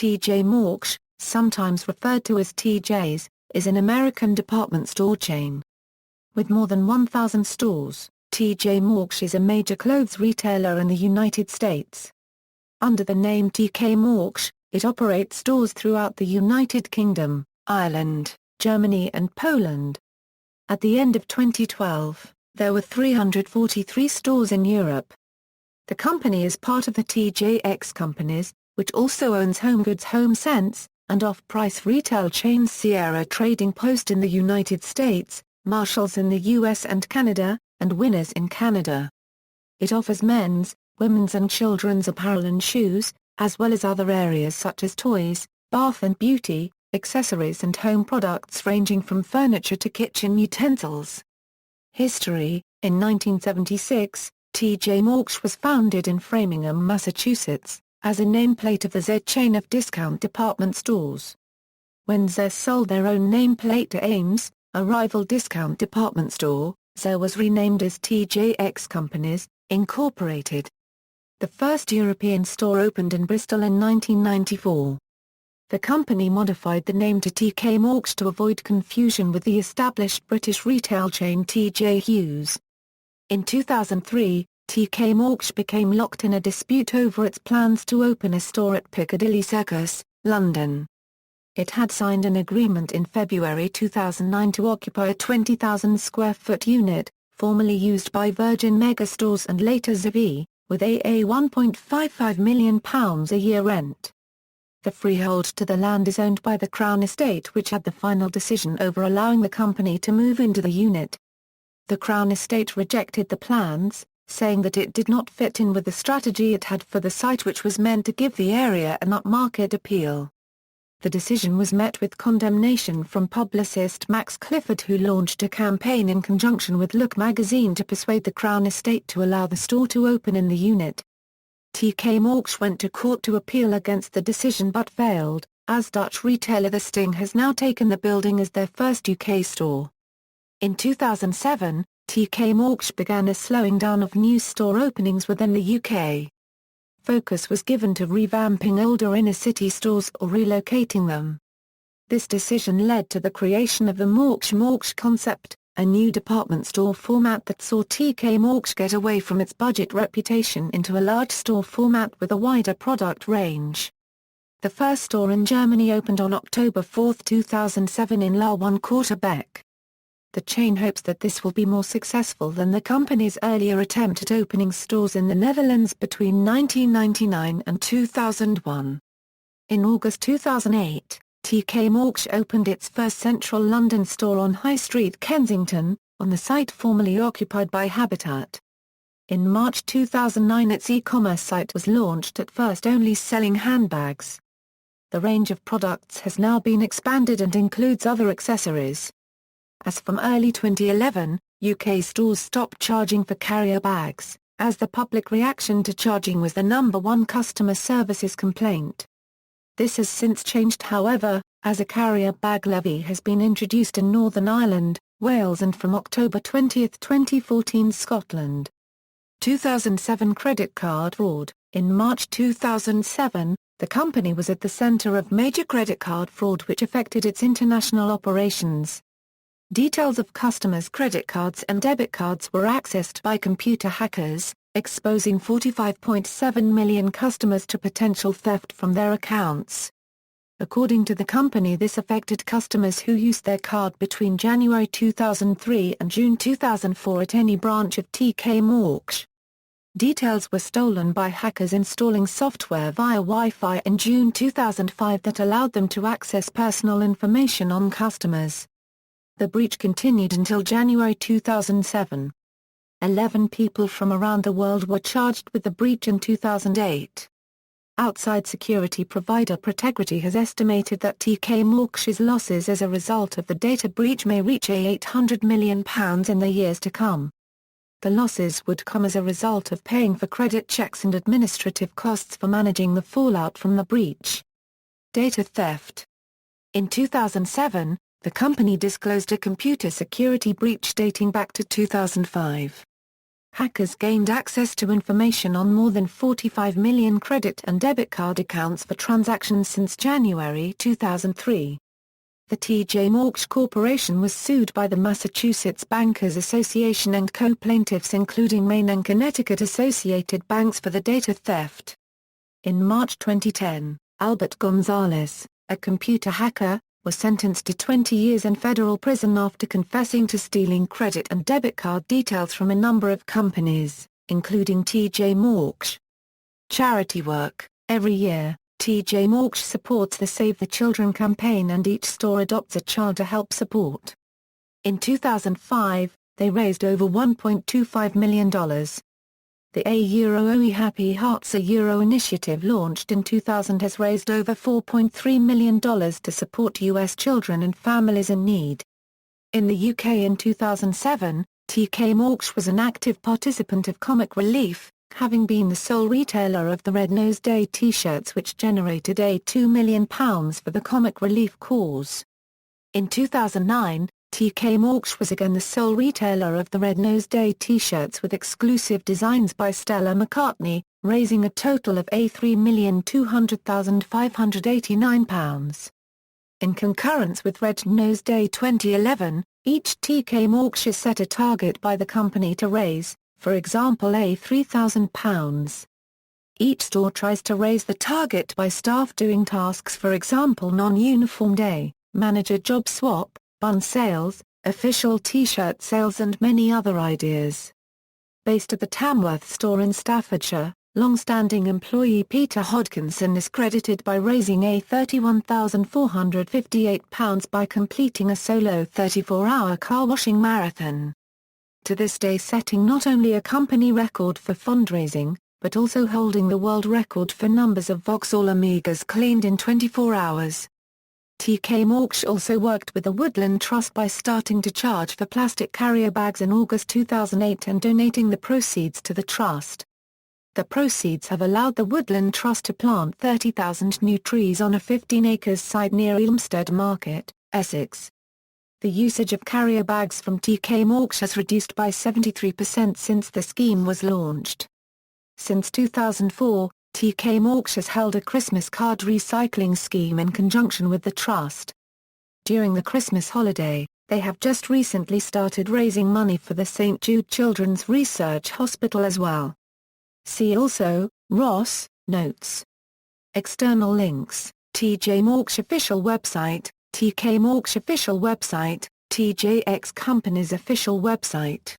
T.J.Maxx, sometimes referred to as TJ's, is an American department store chain. With more than 1,000 stores, T.J.Maxx is a major clothes retailer in the United States. Under the name TK Maxx, it operates stores throughout the United Kingdom, Ireland, Germany and Poland. At the end of 2012, there were 343 stores in Europe. The company is part of the TJX Companies, which also owns HomeGoods HomeSense, and off-price retail chains Sierra Trading Post in the United States, Marshalls in the US and Canada, and Winners in Canada. It offers men's, women's and children's apparel and shoes, as well as other areas such as toys, bath and beauty, accessories and home products ranging from furniture to kitchen utensils. History: in 1976, T.J.Maxx was founded in Framingham, Massachusetts, as a nameplate of the Zayre chain of discount department stores. When Zayre sold their own nameplate to Ames, a rival discount department store, Zayre was renamed as TJX Companies, Incorporated. The first European store opened in Bristol in 1994. The company modified the name to TK Maxx to avoid confusion with the established British retail chain T.J. Hughes. In 2003, TK Maxx became locked in a dispute over its plans to open a store at Piccadilly Circus, London. It had signed an agreement in February 2009 to occupy a 20,000 square foot unit, formerly used by Virgin Megastores and later Zayre, with a £1.55 million a year rent. The freehold to the land is owned by the Crown Estate, which had the final decision over allowing the company to move into the unit. The Crown Estate rejected the plans, saying that it did not fit in with the strategy it had for the site, which was meant to give the area an upmarket appeal. The decision was met with condemnation from publicist Max Clifford, who launched a campaign in conjunction with Look magazine to persuade the Crown Estate to allow the store to open in the unit. TK Maxx went to court to appeal against the decision but failed, as Dutch retailer The Sting has now taken the building as their first UK store. In 2007, TK Maxx began a slowing down of new store openings within the UK. Focus was given to revamping older inner-city stores or relocating them. This decision led to the creation of the Maxx concept, a new department store format that saw TK Maxx get away from its budget reputation into a large store format with a wider product range. The first store in Germany opened on October 4, 2007 in La 1 Quarterbeck. The chain hopes that this will be more successful than the company's earlier attempt at opening stores in the Netherlands between 1999 and 2001. In August 2008, TK Maxx opened its first central London store on High Street, Kensington, on the site formerly occupied by Habitat. In March 2009 its e-commerce site was launched, at first only selling handbags. The range of products has now been expanded and includes other accessories. As from early 2011, UK stores stopped charging for carrier bags, as the public reaction to charging was the #1 customer services complaint. This has since changed, however, as a carrier bag levy has been introduced in Northern Ireland, Wales and from October 20, 2014 Scotland. 2007 credit card fraud. In March 2007, the company was at the centre of major credit card fraud which affected its international operations. Details of customers' credit cards and debit cards were accessed by computer hackers, exposing 45.7 million customers to potential theft from their accounts. According to the company, this affected customers who used their card between January 2003 and June 2004 at any branch of TK Maxx. Details were stolen by hackers installing software via Wi-Fi in June 2005 that allowed them to access personal information on customers. The breach continued until January 2007. 11 people from around the world were charged with the breach in 2008. Outside security provider Protegrity has estimated that TK Maxx's losses as a result of the data breach may reach £800 million in the years to come. The losses would come as a result of paying for credit checks and administrative costs for managing the fallout from the breach. Data theft. In 2007, the company disclosed a computer security breach dating back to 2005. Hackers gained access to information on more than 45 million credit and debit card accounts for transactions since January 2003. The T.J.Maxx Corporation was sued by the Massachusetts Bankers Association and co-plaintiffs including Maine and Connecticut Associated Banks for the data theft. In March 2010, Albert Gonzalez, a computer hacker, was sentenced to 20 years in federal prison after confessing to stealing credit and debit card details from a number of companies, including T.J.Maxx. Charity work. Every year, T.J.Maxx supports the Save the Children campaign and each store adopts a child to help support. In 2005, they raised over $1.25 million. The A Happy Hearts initiative launched in 2000 has raised over $4.3 million to support U.S. children and families in need. In the UK in 2007, TJX was an active participant of Comic Relief, having been the sole retailer of the Red Nose Day t-shirts which generated £2 million for the Comic Relief cause. In 2009, TJX was again the sole retailer of the Red Nose Day t-shirts with exclusive designs by Stella McCartney, raising a total of £3,200,589. In concurrence with Red Nose Day 2011, each TJX set a target by the company to raise, for example £3,000. Each store tries to raise the target by staff doing tasks, for example non-uniform day, manager job swap, bun sales, official t-shirt sales and many other ideas. Based at the Tamworth store in Staffordshire, long-standing employee Peter Hodkinson is credited by raising £31,458 by completing a solo 34-hour car washing marathon. To this day setting not only a company record for fundraising, but also holding the world record for numbers of Vauxhall Amigas cleaned in 24 hours. TJX also worked with the Woodland Trust by starting to charge for plastic carrier bags in August 2008 and donating the proceeds to the trust. The proceeds have allowed the Woodland Trust to plant 30,000 new trees on a 15-acre site near Ilmstead Market, Essex. The usage of carrier bags from TJX has reduced by 73% since the scheme was launched. Since 2004, TJX has held a Christmas card recycling scheme in conjunction with the Trust. During the Christmas holiday, they have just recently started raising money for the St. Jude Children's Research Hospital as well. See also, Ross, Notes. External links, TJX official website, TJX official website, TJX Companies official website.